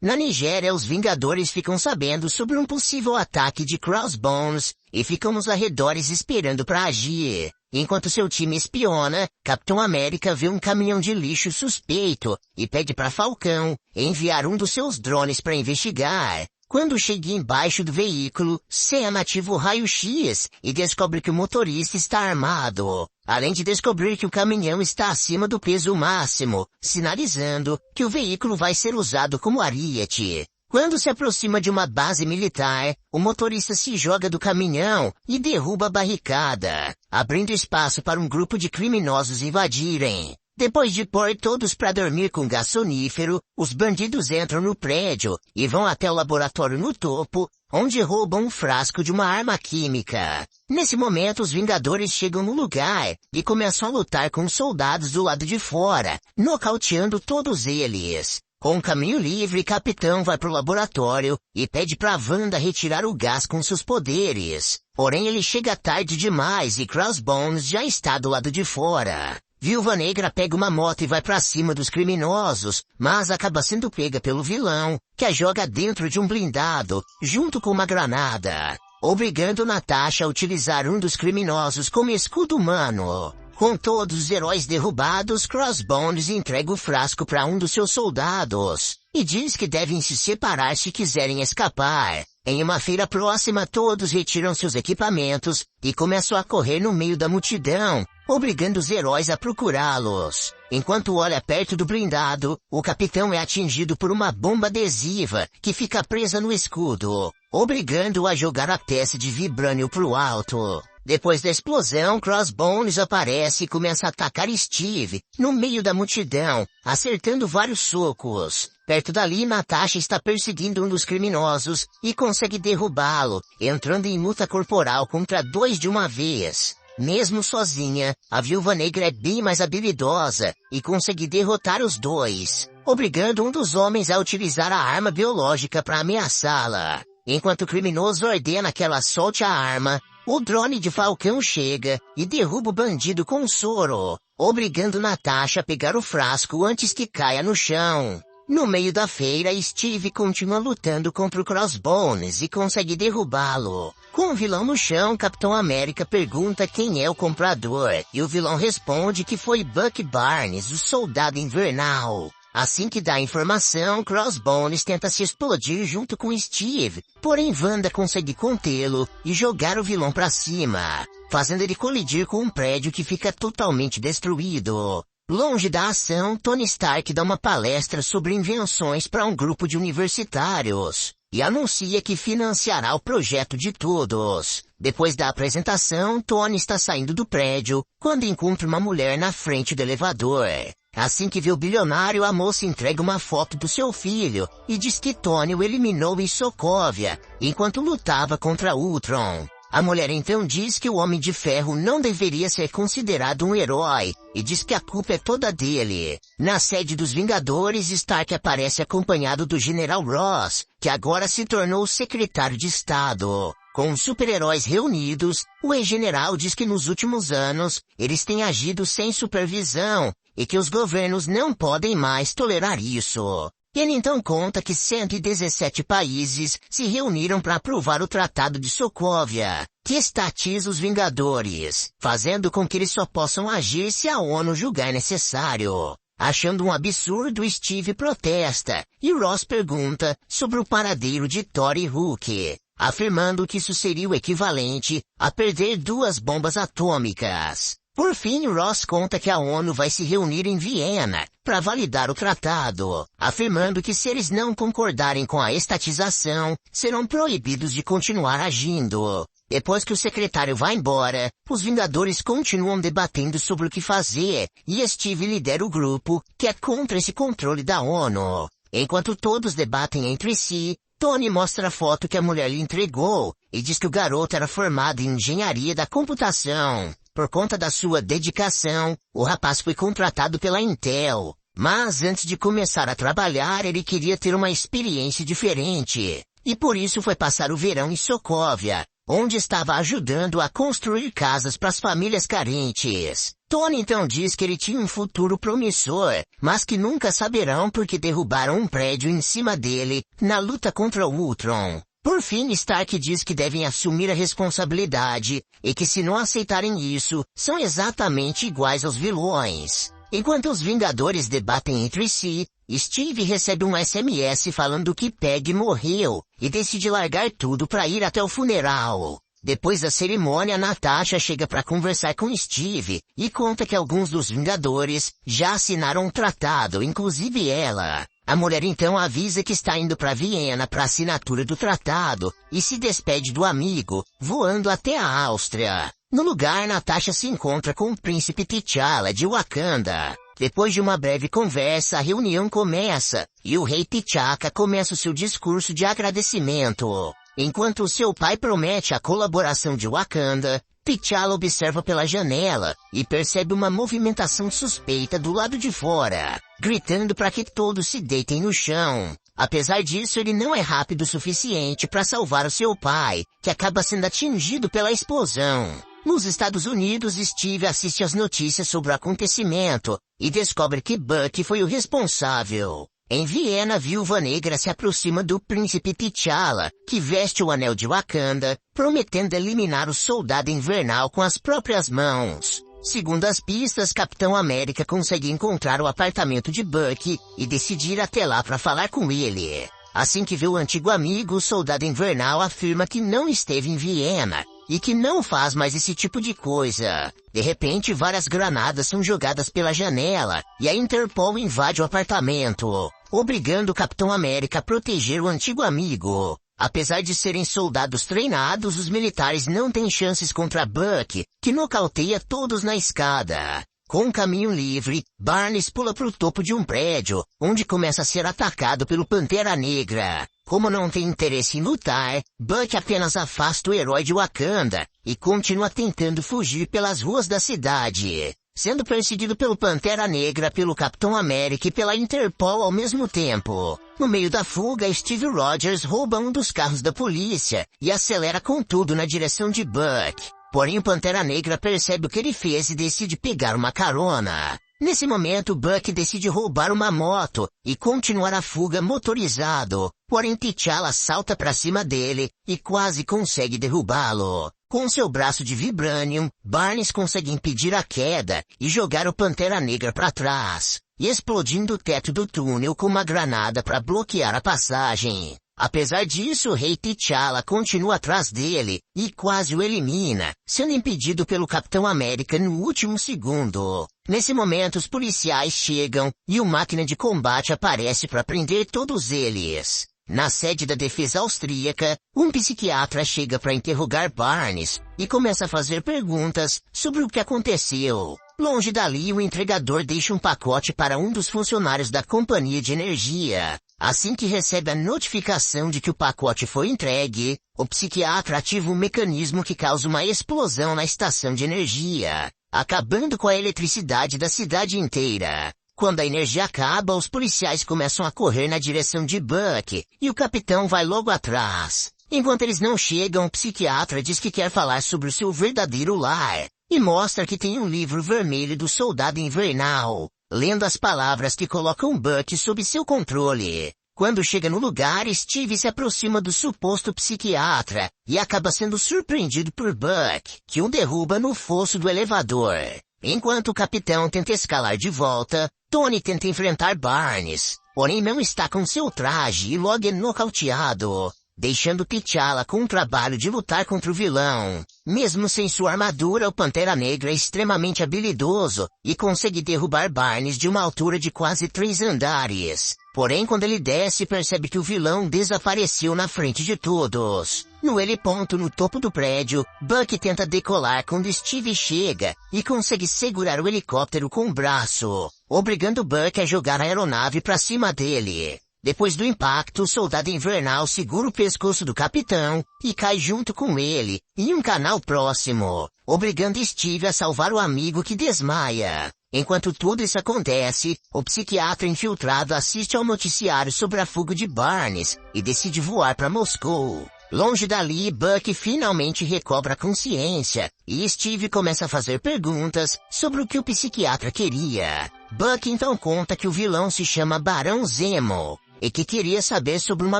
Na Nigéria, os Vingadores ficam sabendo sobre um possível ataque de Crossbones e ficam nos arredores esperando para agir. Enquanto seu time espiona, Capitão América vê um caminhão de lixo suspeito e pede para Falcão enviar um dos seus drones para investigar. Quando chega embaixo do veículo, Sam ativa o raio-x e descobre que o motorista está armado, além de descobrir que o caminhão está acima do peso máximo, sinalizando que o veículo vai ser usado como ariete. Quando se aproxima de uma base militar, o motorista se joga do caminhão e derruba a barricada, abrindo espaço para um grupo de criminosos invadirem. Depois de pôr todos para dormir com gás sonífero, os bandidos entram no prédio e vão até o laboratório no topo, onde roubam um frasco de uma arma química. Nesse momento, os Vingadores chegam no lugar e começam a lutar com os soldados do lado de fora, nocauteando todos eles. Com o caminho livre, Capitão vai pro laboratório e pede pra Wanda retirar o gás com seus poderes. Porém, ele chega tarde demais e Crossbones já está do lado de fora. Viúva Negra pega uma moto e vai pra cima dos criminosos, mas acaba sendo pega pelo vilão, que a joga dentro de um blindado, junto com uma granada, obrigando Natasha a utilizar um dos criminosos como escudo humano. Com todos os heróis derrubados, Crossbones entrega o frasco para um dos seus soldados e diz que devem se separar se quiserem escapar. Em uma feira próxima, todos retiram seus equipamentos e começam a correr no meio da multidão, obrigando os heróis a procurá-los. Enquanto olha perto do blindado, o capitão é atingido por uma bomba adesiva que fica presa no escudo, obrigando-o a jogar a peça de vibrânio pro alto. Depois da explosão, Crossbones aparece e começa a atacar Steve, no meio da multidão, acertando vários socos. Perto dali, Natasha está perseguindo um dos criminosos e consegue derrubá-lo, entrando em luta corporal contra dois de uma vez. Mesmo sozinha, a Viúva Negra é bem mais habilidosa e consegue derrotar os dois, obrigando um dos homens a utilizar a arma biológica para ameaçá-la. Enquanto o criminoso ordena que ela solte a arma, o drone de Falcão chega e derruba o bandido com um soro, obrigando Natasha a pegar o frasco antes que caia no chão. No meio da feira, Steve continua lutando contra o Crossbones e consegue derrubá-lo. Com o vilão no chão, Capitão América pergunta quem é o comprador, e o vilão responde que foi Bucky Barnes, o soldado invernal. Assim que dá a informação, Crossbones tenta se explodir junto com Steve, porém Wanda consegue contê-lo e jogar o vilão pra cima, fazendo ele colidir com um prédio que fica totalmente destruído. Longe da ação, Tony Stark dá uma palestra sobre invenções para um grupo de universitários e anuncia que financiará o projeto de todos. Depois da apresentação, Tony está saindo do prédio quando encontra uma mulher na frente do elevador. Assim que vê o bilionário, a moça entrega uma foto do seu filho e diz que Tony o eliminou em Sokovia, enquanto lutava contra Ultron. A mulher então diz que o Homem de Ferro não deveria ser considerado um herói e diz que a culpa é toda dele. Na sede dos Vingadores, Stark aparece acompanhado do General Ross, que agora se tornou secretário de Estado. Com os super-heróis reunidos, o ex-general diz que nos últimos anos eles têm agido sem supervisão e que os governos não podem mais tolerar isso. Ele então conta que 117 países se reuniram para aprovar o Tratado de Sokovia, que estatiza os Vingadores, fazendo com que eles só possam agir se a ONU julgar necessário. Achando um absurdo, Steve protesta e Ross pergunta sobre o paradeiro de Thor e Hulk, afirmando que isso seria o equivalente a perder 2 bombas atômicas. Por fim, Ross conta que a ONU vai se reunir em Viena para validar o tratado, afirmando que se eles não concordarem com a estatização, serão proibidos de continuar agindo. Depois que o secretário vai embora, os Vingadores continuam debatendo sobre o que fazer e Steve lidera o grupo que é contra esse controle da ONU. Enquanto todos debatem entre si, Tony mostra a foto que a mulher lhe entregou e diz que o garoto era formado em engenharia da computação. Por conta da sua dedicação, o rapaz foi contratado pela Intel. Mas antes de começar a trabalhar, ele queria ter uma experiência diferente. E por isso foi passar o verão em Sokovia, onde estava ajudando a construir casas para as famílias carentes. Tony então diz que ele tinha um futuro promissor, mas que nunca saberão porque derrubaram um prédio em cima dele, na luta contra o Ultron. Por fim, Stark diz que devem assumir a responsabilidade, e que se não aceitarem isso, são exatamente iguais aos vilões. Enquanto os Vingadores debatem entre si, Steve recebe um SMS falando que Peggy morreu, e decide largar tudo para ir até o funeral. Depois da cerimônia, Natasha chega para conversar com Steve, e conta que alguns dos Vingadores já assinaram um tratado, inclusive ela. A mulher então avisa que está indo para Viena para assinatura do tratado, e se despede do amigo, voando até a Áustria. No lugar, Natasha se encontra com o príncipe T'Challa de Wakanda. Depois de uma breve conversa, a reunião começa, e o rei T'Chaka começa o seu discurso de agradecimento. Enquanto seu pai promete a colaboração de Wakanda, T'Challa observa pela janela e percebe uma movimentação suspeita do lado de fora, gritando para que todos se deitem no chão. Apesar disso, ele não é rápido o suficiente para salvar o seu pai, que acaba sendo atingido pela explosão. Nos Estados Unidos, Steve assiste às notícias sobre o acontecimento e descobre que Bucky foi o responsável. Em Viena, a Viúva Negra se aproxima do príncipe T'Challa, que veste o anel de Wakanda, prometendo eliminar o Soldado Invernal com as próprias mãos. Segundo as pistas, Capitão América consegue encontrar o apartamento de Bucky e decide ir até lá para falar com ele. Assim que vê o antigo amigo, o Soldado Invernal afirma que não esteve em Viena e que não faz mais esse tipo de coisa. De repente, várias granadas são jogadas pela janela e a Interpol invade o apartamento, obrigando o Capitão América a proteger o antigo amigo. Apesar de serem soldados treinados, os militares não têm chances contra Bucky, que nocauteia todos na escada. Com um caminho livre, Barnes pula para o topo de um prédio, onde começa a ser atacado pelo Pantera Negra. Como não tem interesse em lutar, Bucky apenas afasta o herói de Wakanda e continua tentando fugir pelas ruas da cidade, sendo perseguido pelo Pantera Negra, pelo Capitão América e pela Interpol ao mesmo tempo. No meio da fuga, Steve Rogers rouba um dos carros da polícia e acelera com tudo na direção de Bucky. Porém, o Pantera Negra percebe o que ele fez e decide pegar uma carona. Nesse momento, Bucky decide roubar uma moto e continuar a fuga motorizado. Porém, T'Challa salta pra cima dele e quase consegue derrubá-lo. Com seu braço de vibranium, Barnes consegue impedir a queda e jogar o Pantera Negra para trás, explodindo o teto do túnel com uma granada para bloquear a passagem. Apesar disso, o rei T'Challa continua atrás dele e quase o elimina, sendo impedido pelo Capitão América no último segundo. Nesse momento, os policiais chegam e o máquina de combate aparece para prender todos eles. Na sede da defesa austríaca, um psiquiatra chega para interrogar Barnes e começa a fazer perguntas sobre o que aconteceu. Longe dali, o entregador deixa um pacote para um dos funcionários da companhia de energia. Assim que recebe a notificação de que o pacote foi entregue, o psiquiatra ativa um mecanismo que causa uma explosão na estação de energia, acabando com a eletricidade da cidade inteira. Quando a energia acaba, os policiais começam a correr na direção de Bucky, e o capitão vai logo atrás. Enquanto eles não chegam, o psiquiatra diz que quer falar sobre o seu verdadeiro lar, e mostra que tem um livro vermelho do Soldado Invernal, lendo as palavras que colocam Bucky sob seu controle. Quando chega no lugar, Steve se aproxima do suposto psiquiatra, e acaba sendo surpreendido por Bucky, que o derruba no fosso do elevador. Enquanto o capitão tenta escalar de volta, Tony tenta enfrentar Barnes, porém não está com seu traje e logo é nocauteado, deixando T'Challa com o trabalho de lutar contra o vilão. Mesmo sem sua armadura, o Pantera Negra é extremamente habilidoso e consegue derrubar Barnes de uma altura de quase 3 andares. Porém, quando ele desce, percebe que o vilão desapareceu na frente de todos. No heliponto no topo do prédio, Bucky tenta decolar quando Steve chega e consegue segurar o helicóptero com o braço, obrigando Bucky a jogar a aeronave para cima dele. Depois do impacto, o Soldado Invernal segura o pescoço do capitão e cai junto com ele, em um canal próximo, obrigando Steve a salvar o amigo que desmaia. Enquanto tudo isso acontece, o psiquiatra infiltrado assiste ao noticiário sobre a fuga de Barnes e decide voar para Moscou. Longe dali, Buck finalmente recobra a consciência, e Steve começa a fazer perguntas sobre o que o psiquiatra queria. Buck então conta que o vilão se chama Barão Zemo, e que queria saber sobre uma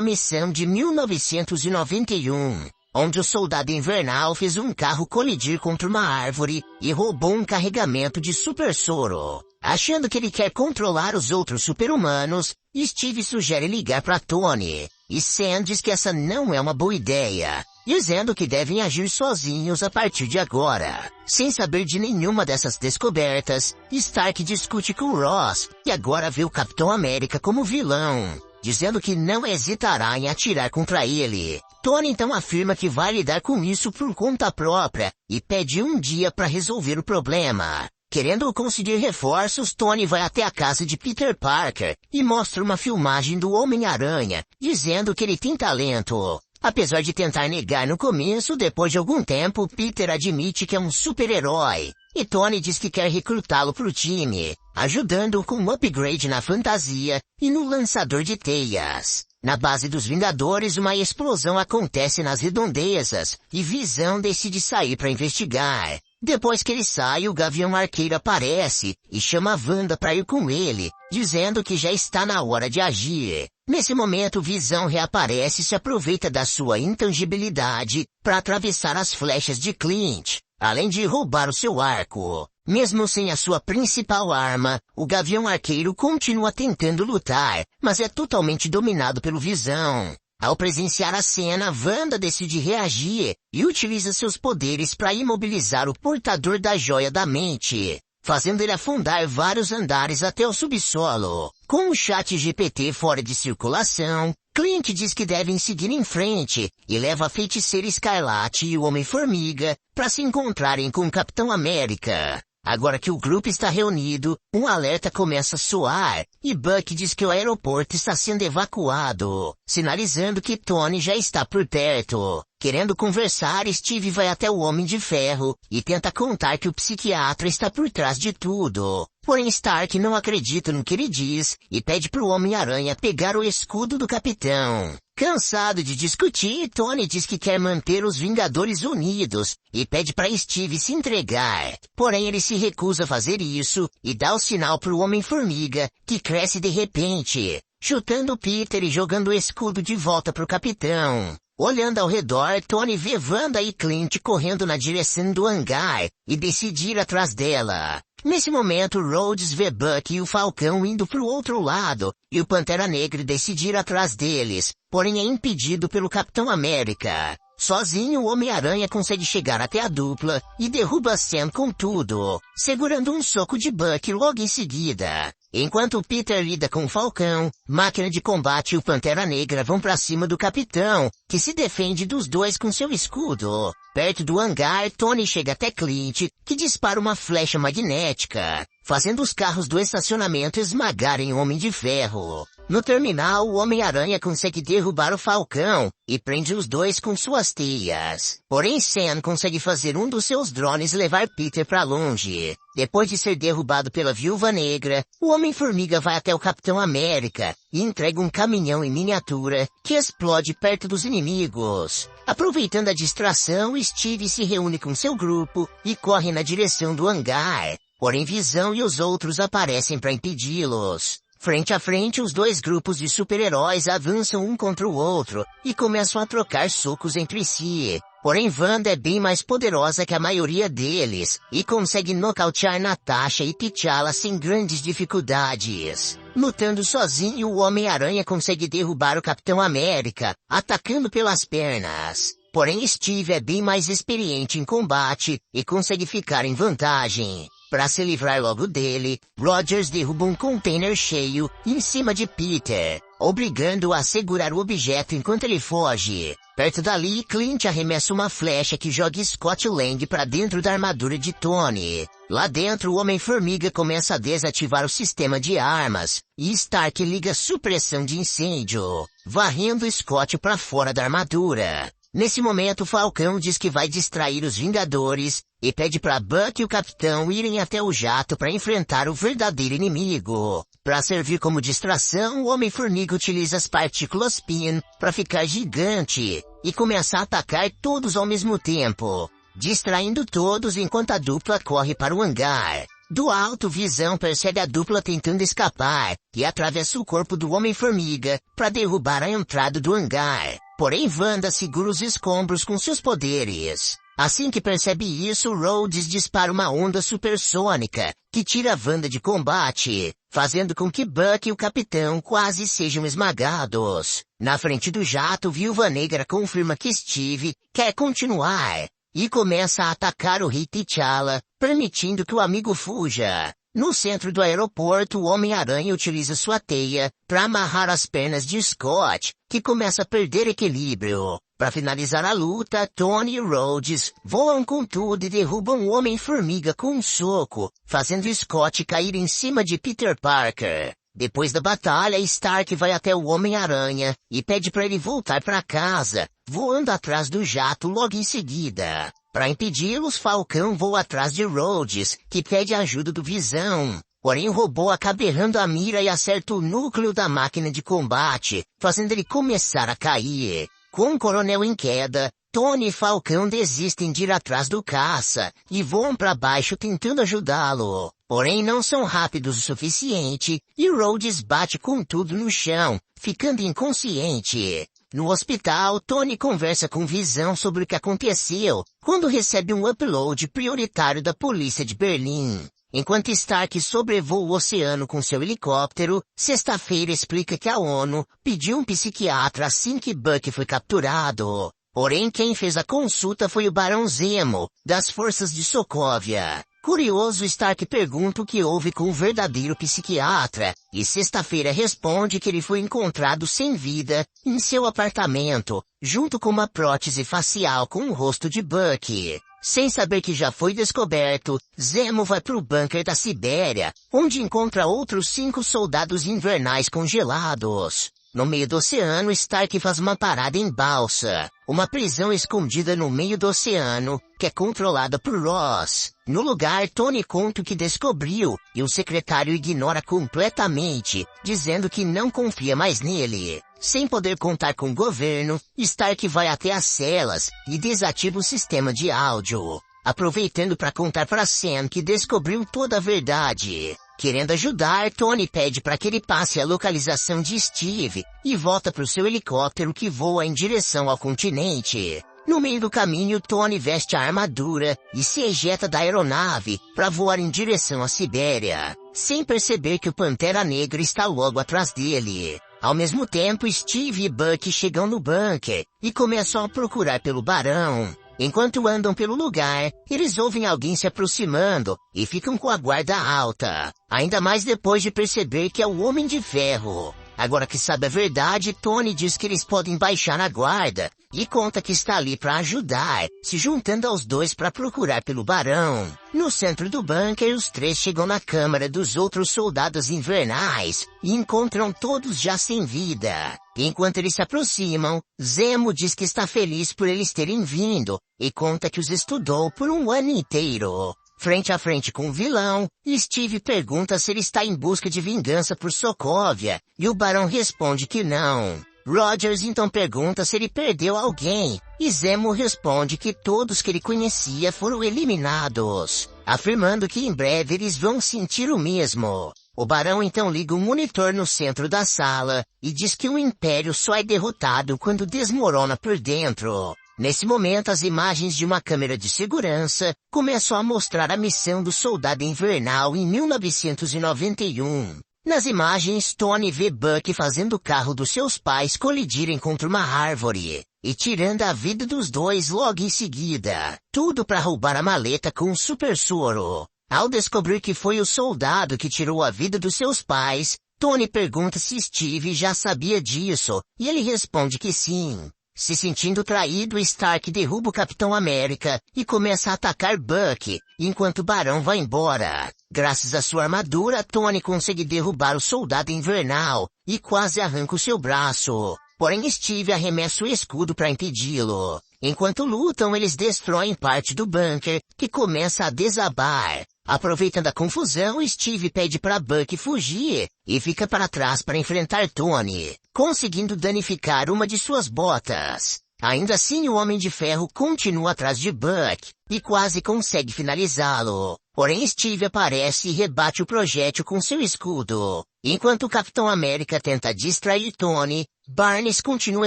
missão de 1991, onde o Soldado Invernal fez um carro colidir contra uma árvore e roubou um carregamento de super soro. Achando que ele quer controlar os outros super-humanos, Steve sugere ligar para Tony, e Sam diz que essa não é uma boa ideia, dizendo que devem agir sozinhos a partir de agora. Sem saber de nenhuma dessas descobertas, Stark discute com Ross, que agora vê o Capitão América como vilão, dizendo que não hesitará em atirar contra ele. Tony então afirma que vai lidar com isso por conta própria e pede um dia para resolver o problema. Querendo conseguir reforços, Tony vai até a casa de Peter Parker e mostra uma filmagem do Homem-Aranha, dizendo que ele tem talento. Apesar de tentar negar no começo, depois de algum tempo, Peter admite que é um super-herói. E Tony diz que quer recrutá-lo para o time, ajudando-o com um upgrade na fantasia e no lançador de teias. Na base dos Vingadores, uma explosão acontece nas redondezas e Visão decide sair para investigar. Depois que ele sai, o Gavião Arqueiro aparece e chama a Wanda para ir com ele, dizendo que já está na hora de agir. Nesse momento, Visão reaparece e se aproveita da sua intangibilidade para atravessar as flechas de Clint, além de roubar o seu arco. Mesmo sem a sua principal arma, o Gavião Arqueiro continua tentando lutar, mas é totalmente dominado pelo Visão. Ao presenciar a cena, Wanda decide reagir e utiliza seus poderes para imobilizar o portador da Joia da Mente, fazendo ele afundar vários andares até o subsolo. Com o chat GPT fora de circulação, Clint diz que devem seguir em frente e leva a Feiticeira Escarlate e o Homem-Formiga para se encontrarem com o Capitão América. Agora que o grupo está reunido, um alerta começa a soar e Buck diz que o aeroporto está sendo evacuado, sinalizando que Tony já está por perto. Querendo conversar, Steve vai até o Homem de Ferro e tenta contar que o psiquiatra está por trás de tudo. Porém, Stark não acredita no que ele diz e pede para o Homem-Aranha pegar o escudo do capitão. Cansado de discutir, Tony diz que quer manter os Vingadores unidos e pede para Steve se entregar. Porém, ele se recusa a fazer isso e dá o sinal para o Homem-Formiga, que cresce de repente, chutando Peter e jogando o escudo de volta para o capitão. Olhando ao redor, Tony vê Wanda e Clint correndo na direção do hangar e decide ir atrás dela. Nesse momento, Rhodes vê Buck e o Falcão indo pro outro lado, e o Pantera Negra decide ir atrás deles, porém é impedido pelo Capitão América. Sozinho, o Homem-Aranha consegue chegar até a dupla e derruba Sam com tudo, segurando um soco de Buck logo em seguida. Enquanto Peter lida com o Falcão, Máquina de Combate e o Pantera Negra vão pra cima do Capitão, que se defende dos dois com seu escudo. Perto do hangar, Tony chega até Clint, que dispara uma flecha magnética, fazendo os carros do estacionamento esmagarem o Homem de Ferro. No terminal, o Homem-Aranha consegue derrubar o Falcão e prende os dois com suas teias. Porém, Sam consegue fazer um dos seus drones levar Peter pra longe. Depois de ser derrubado pela Viúva Negra, o Homem-Formiga vai até o Capitão América e entrega um caminhão em miniatura que explode perto dos inimigos. Aproveitando a distração, Steve se reúne com seu grupo e corre na direção do hangar. Porém, Visão e os outros aparecem para impedi-los. Frente a frente, os dois grupos de super-heróis avançam um contra o outro e começam a trocar socos entre si. Porém, Wanda é bem mais poderosa que a maioria deles e consegue nocautear Natasha e T'Challa sem grandes dificuldades. Lutando sozinho, o Homem-Aranha consegue derrubar o Capitão América, atacando pelas pernas. Porém, Steve é bem mais experiente em combate e consegue ficar em vantagem. Para se livrar logo dele, Rogers derruba um container cheio em cima de Peter, obrigando-o a segurar o objeto enquanto ele foge. Perto dali, Clint arremessa uma flecha que joga Scott Lang para dentro da armadura de Tony. Lá dentro, o Homem-Formiga começa a desativar o sistema de armas, e Stark liga supressão de incêndio, varrendo Scott para fora da armadura. Nesse momento, Falcão diz que vai distrair os Vingadores e pede para Buck e o Capitão irem até o jato para enfrentar o verdadeiro inimigo. Para servir como distração, o Homem-Formiga utiliza as partículas PIN para ficar gigante e começa a atacar todos ao mesmo tempo, distraindo todos enquanto a dupla corre para o hangar. Do alto, Visão percebe a dupla tentando escapar e atravessa o corpo do Homem-Formiga para derrubar a entrada do hangar. Porém, Wanda segura os escombros com seus poderes. Assim que percebe isso, Rhodes dispara uma onda supersônica que tira Wanda de combate, fazendo com que Buck e o Capitão quase sejam esmagados. Na frente do jato, Viúva Negra confirma que Steve quer continuar e começa a atacar o Rei T'Challa, permitindo que o amigo fuja. No centro do aeroporto, o Homem-Aranha utiliza sua teia para amarrar as pernas de Scott, que começa a perder equilíbrio. Para finalizar a luta, Tony e Rhodes voam com tudo e derrubam o Homem-Formiga com um soco, fazendo Scott cair em cima de Peter Parker. Depois da batalha, Stark vai até o Homem-Aranha e pede para ele voltar para casa, voando atrás do jato logo em seguida. Para impedi-los, Falcão voa atrás de Rhodes, que pede ajuda do Visão. Porém, o robô acaba errando a mira e acerta o núcleo da máquina de combate, fazendo ele começar a cair. Com o Coronel em queda, Tony e Falcão desistem de ir atrás do caça e voam para baixo tentando ajudá-lo. Porém, não são rápidos o suficiente e Rhodes bate com tudo no chão, ficando inconsciente. No hospital, Tony conversa com Visão sobre o que aconteceu, quando recebe um upload prioritário da polícia de Berlim. Enquanto Stark sobrevoa o oceano com seu helicóptero, Sexta-feira explica que a ONU pediu um psiquiatra assim que Buck foi capturado. Porém, quem fez a consulta foi o Barão Zemo, das forças de Sokovia. Curioso, Stark pergunta o que houve com o verdadeiro psiquiatra, e Sexta-feira responde que ele foi encontrado sem vida em seu apartamento, junto com uma prótese facial com o rosto de Buck. Sem saber que já foi descoberto, Zemo vai pro bunker da Sibéria, onde encontra outros 5 soldados invernais congelados. No meio do oceano, Stark faz uma parada em Balsa, uma prisão escondida no meio do oceano, que é controlada por Ross. No lugar, Tony conta o que descobriu, e o secretário ignora completamente, dizendo que não confia mais nele. Sem poder contar com o governo, Stark vai até as celas e desativa o sistema de áudio, aproveitando para contar para Sam que descobriu toda a verdade. Querendo ajudar, Tony pede para que ele passe a localização de Steve e volta para o seu helicóptero que voa em direção ao continente. No meio do caminho, Tony veste a armadura e se ejeta da aeronave para voar em direção à Sibéria, sem perceber que o Pantera Negra está logo atrás dele. Ao mesmo tempo, Steve e Buck chegam no bunker e começam a procurar pelo Barão. Enquanto andam pelo lugar, eles ouvem alguém se aproximando e ficam com a guarda alta. Ainda mais depois de perceber que é o Homem de Ferro. Agora que sabe a verdade, Tony diz que eles podem baixar a guarda e conta que está ali para ajudar, se juntando aos dois para procurar pelo Barão. No centro do bunker, os 3 chegam na câmara dos outros soldados invernais e encontram todos já sem vida. Enquanto eles se aproximam, Zemo diz que está feliz por eles terem vindo e conta que os estudou por um ano inteiro. Frente a frente com o vilão, Steve pergunta se ele está em busca de vingança por Sokovia, e o Barão responde que não. Rogers então pergunta se ele perdeu alguém, e Zemo responde que todos que ele conhecia foram eliminados, afirmando que em breve eles vão sentir o mesmo. O Barão então liga um monitor no centro da sala e diz que o Império só é derrotado quando desmorona por dentro. Nesse momento, as imagens de uma câmera de segurança começam a mostrar a missão do Soldado Invernal em 1991. Nas imagens, Tony vê Buck fazendo o carro dos seus pais colidirem contra uma árvore e tirando a vida dos dois logo em seguida. Tudo para roubar a maleta com um super soro. Ao descobrir que foi o soldado que tirou a vida dos seus pais, Tony pergunta se Steve já sabia disso, e ele responde que sim. Se sentindo traído, Stark derruba o Capitão América e começa a atacar Buck, enquanto o Barão vai embora. Graças à sua armadura, Tony consegue derrubar o Soldado Invernal e quase arranca o seu braço. Porém, Steve arremessa o escudo para impedi-lo. Enquanto lutam, eles destroem parte do bunker, que começa a desabar. Aproveitando a confusão, Steve pede para Buck fugir e fica para trás para enfrentar Tony, conseguindo danificar uma de suas botas. Ainda assim o Homem de Ferro continua atrás de Buck, e quase consegue finalizá-lo. Porém Steve aparece e rebate o projétil com seu escudo. Enquanto o Capitão América tenta distrair Tony, Barnes continua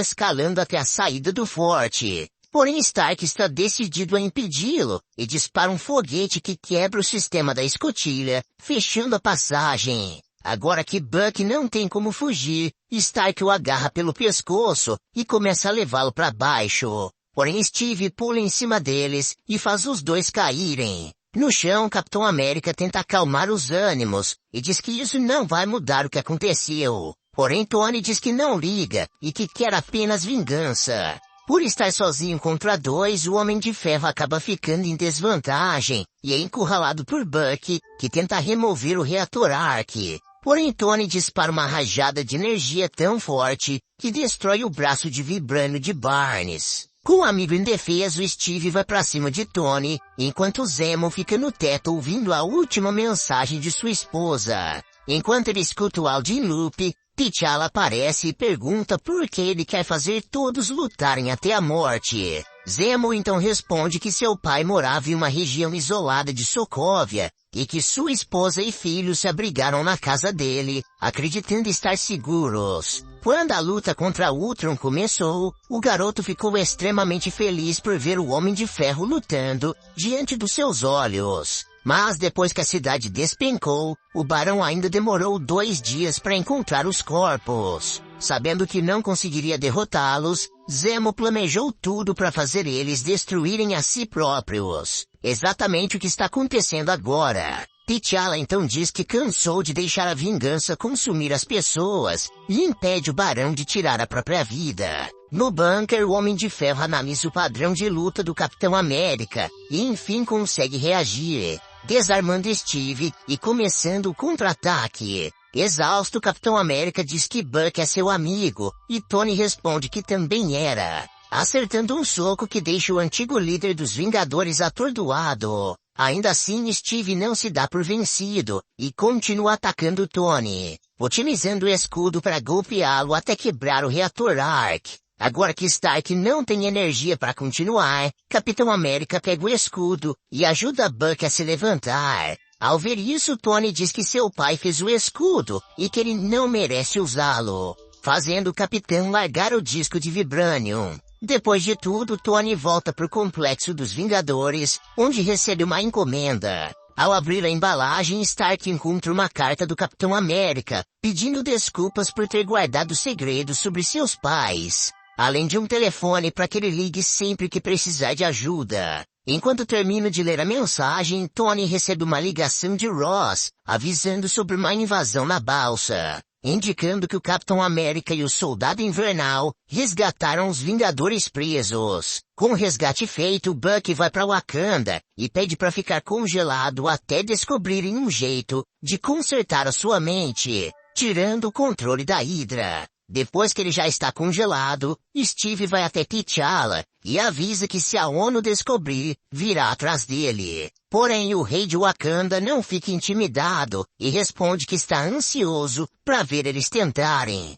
escalando até a saída do forte. Porém Stark está decidido a impedi-lo, e dispara um foguete que quebra o sistema da escotilha, fechando a passagem. Agora que Buck não tem como fugir, Stark o agarra pelo pescoço e começa a levá-lo para baixo. Porém Steve pula em cima deles e faz os dois caírem. No chão, Capitão América tenta acalmar os ânimos e diz que isso não vai mudar o que aconteceu. Porém Tony diz que não liga e que quer apenas vingança. Por estar sozinho contra dois, o Homem de Ferro acaba ficando em desvantagem e é encurralado por Buck, que tenta remover o reator Ark. Porém Tony dispara uma rajada de energia tão forte que destrói o braço de vibrânio de Barnes. Com o amigo indefeso, Steve vai pra cima de Tony, enquanto Zemo fica no teto ouvindo a última mensagem de sua esposa. Enquanto ele escuta o áudio em loop, T'Challa aparece e pergunta por que ele quer fazer todos lutarem até a morte. Zemo então responde que seu pai morava em uma região isolada de Sokovia, e que sua esposa e filhos se abrigaram na casa dele, acreditando estar seguros. Quando a luta contra Ultron começou, o garoto ficou extremamente feliz por ver o Homem de Ferro lutando diante dos seus olhos. Mas depois que a cidade despencou, o Barão ainda demorou 2 dias para encontrar os corpos. Sabendo que não conseguiria derrotá-los, Zemo planejou tudo para fazer eles destruírem a si próprios. Exatamente o que está acontecendo agora. T'Challa então diz que cansou de deixar a vingança consumir as pessoas e impede o Barão de tirar a própria vida. No bunker, o Homem de Ferro analisa o padrão de luta do Capitão América e enfim consegue reagir, desarmando Steve e começando o contra-ataque. Exausto, o Capitão América diz que Buck é seu amigo, e Tony responde que também era, acertando um soco que deixa o antigo líder dos Vingadores atordoado. Ainda assim, Steve não se dá por vencido, e continua atacando Tony, utilizando o escudo para golpeá-lo até quebrar o reator Ark. Agora que Stark não tem energia para continuar, Capitão América pega o escudo e ajuda Buck a se levantar. Ao ver isso, Tony diz que seu pai fez o escudo e que ele não merece usá-lo, fazendo o Capitão largar o disco de Vibranium. Depois de tudo, Tony volta pro Complexo dos Vingadores, onde recebe uma encomenda. Ao abrir a embalagem, Stark encontra uma carta do Capitão América, pedindo desculpas por ter guardado segredos sobre seus pais, além de um telefone para que ele ligue sempre que precisar de ajuda. Enquanto termina de ler a mensagem, Tony recebe uma ligação de Ross, avisando sobre uma invasão na balsa, indicando que o Capitão América e o Soldado Invernal resgataram os Vingadores presos. Com o resgate feito, Buck vai para Wakanda e pede para ficar congelado até descobrirem um jeito de consertar a sua mente, tirando o controle da Hydra. Depois que ele já está congelado, Steve vai até T'Challa e avisa que se a ONU descobrir, virá atrás dele. Porém, o rei de Wakanda não fica intimidado e responde que está ansioso para ver eles tentarem.